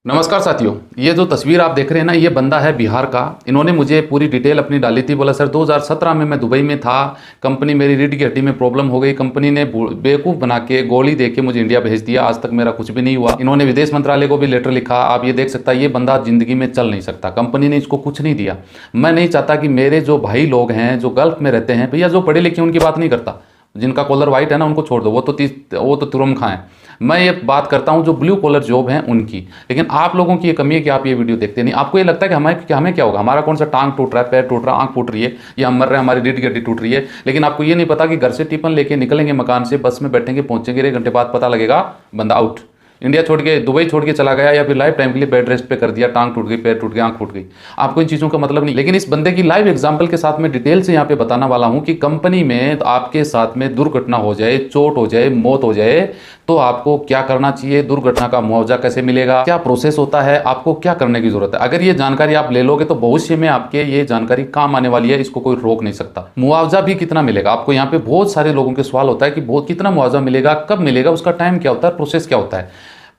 नमस्कार साथियों, ये जो तस्वीर आप देख रहे हैं ना, ये बंदा है बिहार का। इन्होंने मुझे पूरी डिटेल अपनी डाली थी। बोला सर 2017 में मैं दुबई में था, कंपनी मेरी रीढ़ की हड्डी में प्रॉब्लम हो गई, कंपनी ने बेवकूफ़ बना के गोली दे के मुझे इंडिया भेज दिया, आज तक मेरा कुछ भी नहीं हुआ। इन्होंने विदेश मंत्रालय को भी लेटर लिखा, आप ये देख सकता है, ये बंदा ज़िंदगी में चल नहीं सकता, कंपनी ने इसको कुछ नहीं दिया। मैं नहीं चाहता कि मेरे जो भाई लोग हैं जो गल्फ़ में रहते हैं, भैया जो पढ़े लिखे उनकी बात नहीं करता, जिनका कॉलर वाइट है ना उनको छोड़ दो, वो तो तुरम खाएं। मैं ये बात करता हूँ जो ब्लू कॉलर जॉब हैं उनकी। लेकिन आप लोगों की ये कमी है कि आप ये वीडियो देखते नहीं। आपको ये लगता है कि हमें क्या होगा, हमारा कौन सा टांग टूट रहा है, पैर टूट रहा है, आंख फूट रही है, या हम मर रहे हैं, हमारी रीढ़ की हड्डी टूट रही है। लेकिन आपको ये नहीं पता कि घर से टिफिन लेके निकलेंगे, मकान से बस में बैठेंगे, पहुंचेंगे, 1 घंटे बाद पता लगेगा बंदा आउट, इंडिया छोड़ के दुबई छोड़ के चला गया, या फिर लाइफ टाइम के लिए बेड रेस्ट पे कर दिया, टांग टूट गई, पैर टूट गया, आंख फूट गई। आपको इन चीज़ों का मतलब नहीं। लेकिन इस बंदे की लाइव एग्जांपल के साथ में डिटेल से यहाँ पे बताना वाला हूँ कि कंपनी में तो आपके साथ में दुर्घटना हो जाए, चोट हो जाए, मौत हो जाए, तो आपको क्या करना चाहिए, दुर्घटना का मुआवजा कैसे मिलेगा, क्या प्रोसेस होता है, आपको क्या करने की जरूरत है। अगर ये जानकारी आप ले लोगे तो भविष्य में आपके ये जानकारी काम आने वाली है, इसको कोई रोक नहीं सकता। मुआवजा भी कितना मिलेगा आपको, यहाँ पे बहुत सारे लोगों के सवाल होता है कि बहुत कितना मुआवजा मिलेगा, कब मिलेगा, उसका टाइम क्या होता है, प्रोसेस क्या होता है,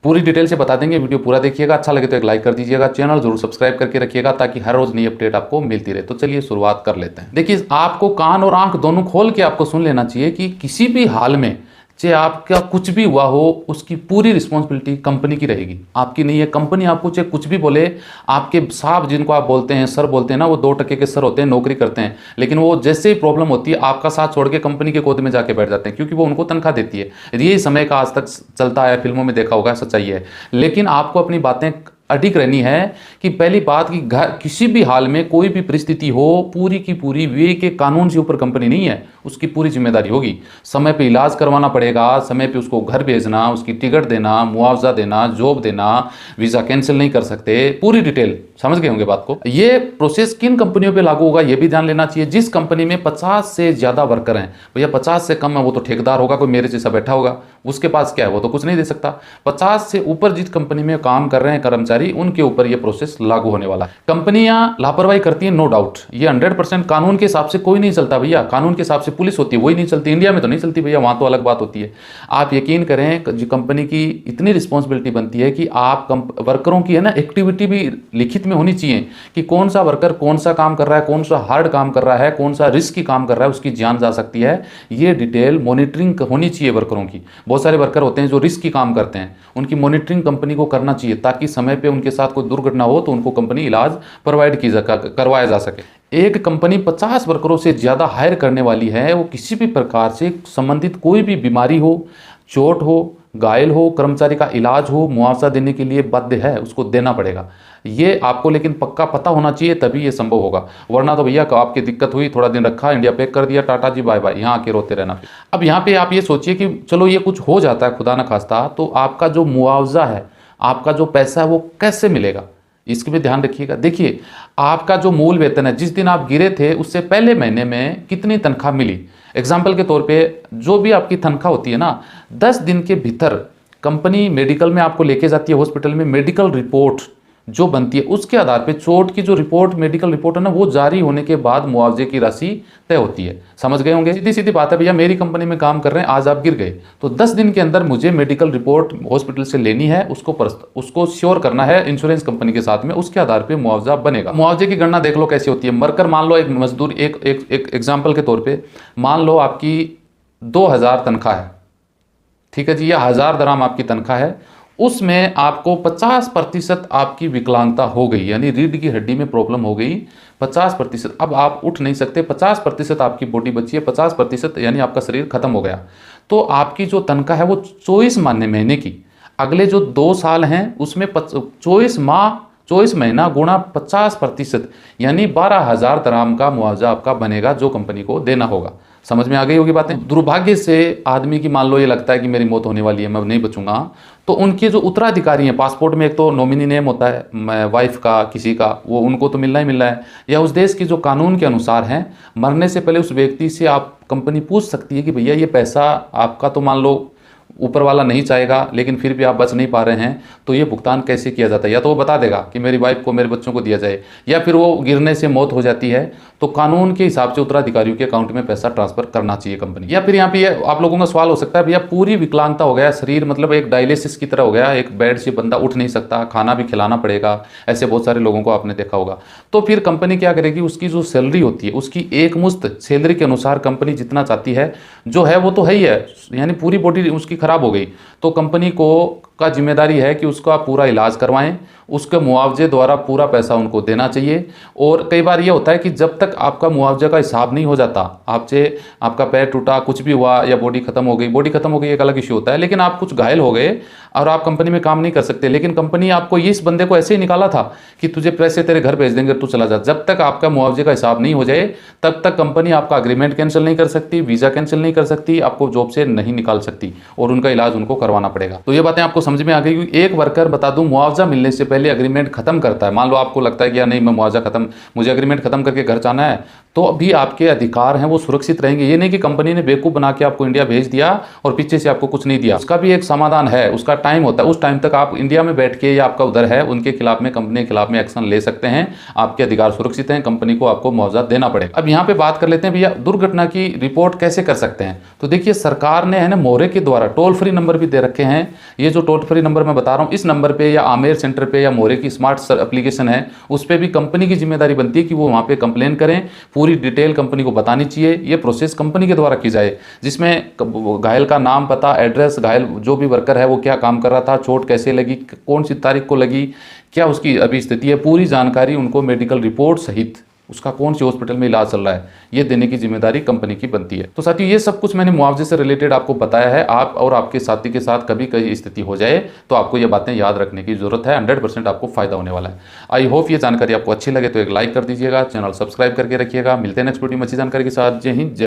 पूरी डिटेल से बता देंगे। वीडियो पूरा देखिएगा, अच्छा लगे तो एक लाइक कर दीजिएगा, चैनल जरूर सब्सक्राइब करके रखिएगा ताकि हर रोज नई अपडेट आपको मिलती रहे। तो चलिए शुरुआत कर लेते हैं। देखिए, आपको कान और आंख दोनों खोल के आपको सुन लेना चाहिए कि किसी भी हाल में चाहे आपका कुछ भी हुआ हो, उसकी पूरी रिस्पॉन्सिबिलिटी कंपनी की रहेगी, आपकी नहीं है। कंपनी आपको चाहे कुछ भी बोले, आपके साहब जिनको आप बोलते हैं, सर बोलते हैं ना, वो 2 टके के सर होते हैं, नौकरी करते हैं, लेकिन वो जैसे ही प्रॉब्लम होती है आपका साथ छोड़ के कंपनी के गोद में जाके बैठ जाते हैं, क्योंकि वो उनको तनख्वाह देती है। यही समय का आज तक चलता है, फिल्मों में देखा होगा, सच्चाई है। लेकिन आपको अपनी बातें अडिग रहनी है कि पहली बात कि किसी भी हाल में कोई भी परिस्थिति हो, पूरी की पूरी वे के कानून से ऊपर कंपनी नहीं है, उसकी पूरी जिम्मेदारी होगी। समय पे इलाज करवाना पड़ेगा, समय पे उसको घर भेजना, उसकी टिकट देना, मुआवजा देना, जॉब देना, वीज़ा कैंसिल नहीं कर सकते, पूरी डिटेल। समझ गए होंगे बात को। ये प्रोसेस किन कंपनियों पे लागू होगा ये भी ध्यान लेना चाहिए। जिस कंपनी में 50 से ज़्यादा वर्कर हैं, भैया 50 से कम है वो तो ठेकेदार होगा, कोई मेरे जैसा बैठा होगा, उसके पास क्या है, वो तो कुछ नहीं दे सकता। 50 से ऊपर जिस कंपनी में काम कर रहे हैं कर्मचारी, उनके ऊपर ये प्रोसेस लागू होने वाला है। कंपनियां लापरवाही करती हैं, नो डाउट, ये 100%। कानून के हिसाब से कोई नहीं चलता भैया, कानून के हिसाब से पुलिस होती है, वही नहीं चलती। इंडिया में तो नहीं चलती भैया, वहां तो अलग बात होती है। आप यकीन करें, जो कंपनी की इतनी रिस्पॉन्सिबिलिटी बनती है कि आप वर्करों की है ना एक्टिविटी भी लिखित में होनी चाहिए कि कौन सा वर्कर कौन सा काम कर रहा है, कौन सा हार्ड काम कर रहा है, कौन सा रिस्की काम कर रहा है, उसकी जान जा सकती है। ये डिटेल मॉनिटरिंग होनी चाहिए वर्करों की। बहुत सारे वर्कर होते हैं जो रिस्की काम करते हैं, उनकी मॉनिटरिंग कंपनी को करना चाहिए ताकि समय पे उनके साथ कोई दुर्घटना हो तो उनको कंपनी इलाज प्रोवाइड करवाया जा सके। एक कंपनी 50 वर्करों से ज़्यादा हायर करने वाली है, वो किसी भी प्रकार से संबंधित कोई भी बीमारी हो, चोट हो, घायल हो, कर्मचारी का इलाज हो, मुआवजा देने के लिए बाध्य है, उसको देना पड़ेगा। ये आपको लेकिन पक्का पता होना चाहिए, तभी ये संभव होगा। वरना तो भैया आपकी दिक्कत हुई, थोड़ा दिन रखा, इंडिया पैक कर दिया, टाटा जी बाय बाय, यहाँ आके रोते रहना। अब यहाँ पे आप ये सोचिए कि चलो ये कुछ हो जाता है खुदा ना खास्ता, तो आपका जो मुआवजा है, आपका जो पैसा है, वो कैसे मिलेगा, इसके भी ध्यान रखिएगा। देखिए, आपका जो मूल वेतन है, जिस दिन आप गिरे थे उससे पहले महीने में कितनी तनख्वाह मिली, एग्जाम्पल के तौर पे जो भी आपकी तनख्वाह होती है ना, 10 दिन के भीतर कंपनी मेडिकल में आपको लेके जाती है, हॉस्पिटल में मेडिकल रिपोर्ट जो बनती है, उसके आधार पे चोट की जो रिपोर्ट, मेडिकल रिपोर्ट है ना, वो जारी होने के बाद मुआवजे की राशि तय होती है। समझ गए होंगे। सीधी सीधी बात है भैया, मेरी कंपनी में काम कर रहे हैं, आज आप गिर गए तो 10 दिन के अंदर मुझे मेडिकल रिपोर्ट हॉस्पिटल से लेनी है, उसको श्योर करना है इंश्योरेंस कंपनी के साथ में, उसके आधार पर मुआवजा बनेगा। मुआवजे की गणना देख लो कैसी होती है। मरकर मान लो एक मजदूर, एक एग्जाम्पल के तौर पर मान लो आपकी 2000 तनख्वाह है, ठीक है जी, या 1000 दराम आपकी तनख्वाह है, उसमें आपको 50% आपकी विकलांगता हो गई, यानी रीढ़ की हड्डी में प्रॉब्लम हो गई 50%। अब आप उठ नहीं सकते, 50% आपकी बॉडी बची है, 50% यानी आपका शरीर खत्म हो गया, तो आपकी जो तनख्वाह है वो 24 महीने की, अगले जो 2 साल हैं उसमें 24 महीना गुणा 50%, यानी 12,000 दराम का मुआवजा आपका बनेगा, जो कंपनी को देना होगा। समझ में आ गई होगी बातें। दुर्भाग्य से आदमी की मान लो ये लगता है कि मेरी मौत होने वाली है, मैं नहीं बचूंगा, तो उनके जो उत्तराधिकारी हैं, पासपोर्ट में एक तो नॉमिनी नेम होता है, वाइफ का, किसी का, वो उनको तो मिलना ही मिलना है, या उस देश की जो कानून के अनुसार है, मरने से पहले उस व्यक्ति से आप कंपनी पूछ सकती है कि भैया ये पैसा आपका, तो मान लो ऊपर वाला नहीं चाहेगा लेकिन फिर भी आप बच नहीं पा रहे हैं, तो ये भुगतान कैसे किया जाता है? या तो वो बता देगा कि मेरी वाइफ को, मेरे बच्चों को दिया जाए, या फिर वो गिरने से मौत हो जाती है तो कानून के हिसाब से उत्तराधिकारियों के अकाउंट में पैसा ट्रांसफर करना चाहिए कंपनी। या फिर यहाँ पे आप लोगों का सवाल हो सकता है, भैया पूरी विकलांगता हो गया, शरीर मतलब एक डायलिसिस की तरह हो गया, एक बेड से बंदा उठ नहीं सकता, खाना भी खिलाना पड़ेगा, ऐसे बहुत सारे लोगों को आपने देखा होगा। तो फिर कंपनी क्या करेगी, उसकी जो सैलरी होती है उसकी एक मुश्त सैलरी के अनुसार कंपनी जितना चाहती है, जो है वो तो है ही है, यानी पूरी बॉडी उसकी खराब हो गई तो कंपनी को का जिम्मेदारी है कि उसका पूरा इलाज करवाएं, उसके मुआवजे द्वारा पूरा पैसा उनको देना चाहिए। और कई बार ये होता है कि जब तक आपका मुआवजे का हिसाब नहीं हो जाता, आपसे आपका पैर टूटा, कुछ भी हुआ, या बॉडी खत्म हो गई एक अलग इश्यू होता है, लेकिन आप कुछ घायल हो गए और आप कंपनी में काम नहीं कर सकते, लेकिन कंपनी आपको इस बंदे को ऐसे ही निकाला था कि तुझे पैसे तेरे घर भेज देंगे, तू चला जा। जब तक आपका मुआवजे का हिसाब नहीं हो जाए तब तक कंपनी आपका अग्रीमेंट कैंसिल नहीं कर सकती, वीज़ा कैंसिल नहीं कर सकती, आपको जॉब से नहीं निकाल सकती और उनका इलाज उनको करवाना पड़ेगा। तो ये बातें आपको समझ में आ गई। एक वर्कर, बता दूं, मुआवजा मिलने से पहले अग्रीमेंट खत्म करता है। मान लो आपको लगता है कि यार नहीं, मैं मुआवजा खत्म, मुझे अग्रीमेंट खत्म करके घर जाना है, तो अभी आपके अधिकार हैं वो सुरक्षित रहेंगे। ये नहीं कि कंपनी ने बेवकूफ़ बना के आपको इंडिया भेज दिया और पीछे से आपको कुछ नहीं दिया। उसका भी एक समाधान है, उसका टाइम होता है, उस टाइम तक आप इंडिया में बैठ के या आपका उधर है उनके खिलाफ में, कंपनी के खिलाफ में एक्शन ले सकते हैं, आपके अधिकार सुरक्षित हैं, कंपनी को आपको मुआवजा देना पड़ेगा। अब यहाँ पे बात कर लेते हैं भैया दुर्घटना की रिपोर्ट कैसे कर सकते हैं। तो देखिए, सरकार ने है ना मोहरे के द्वारा टोल फ्री नंबर भी दे रखे हैं। ये जो टोल फ्री नंबर मैं बता रहा हूँ, इस नंबर पे या आमेर सेंटर पे या मोहरे की स्मार्ट एप्लीकेशन है, उस पर भी कंपनी की जिम्मेदारी बनती है कि वो वहाँ पे कंप्लेन करें, पूरी डिटेल कंपनी को बतानी चाहिए। ये प्रोसेस कंपनी के द्वारा की जाए, जिसमें घायल का नाम, पता, एड्रेस, घायल जो भी वर्कर है वो क्या काम कर रहा था, चोट कैसे लगी, कौन सी तारीख को लगी, क्या उसकी अभी स्थिति है, पूरी जानकारी उनको मेडिकल रिपोर्ट सहित उसका कौन सी हॉस्पिटल में इलाज चल रहा है, ये देने की जिम्मेदारी कंपनी की बनती है। तो साथियों, ये सब कुछ मैंने मुआवजे से रिलेटेड आपको बताया है। आप और आपके साथी के साथ कभी कभी स्थिति हो जाए तो आपको ये बातें याद रखने की जरूरत है। 100% आपको फायदा होने वाला है। आई होप ये जानकारी आपको अच्छी लगे तो एक लाइक कर दीजिएगा, चैनल सब्सक्राइब करके रखिएगा। मिलते हैं नेक्स्ट वीडियो में अच्छी जानकारी के साथ। जय हिंद, जय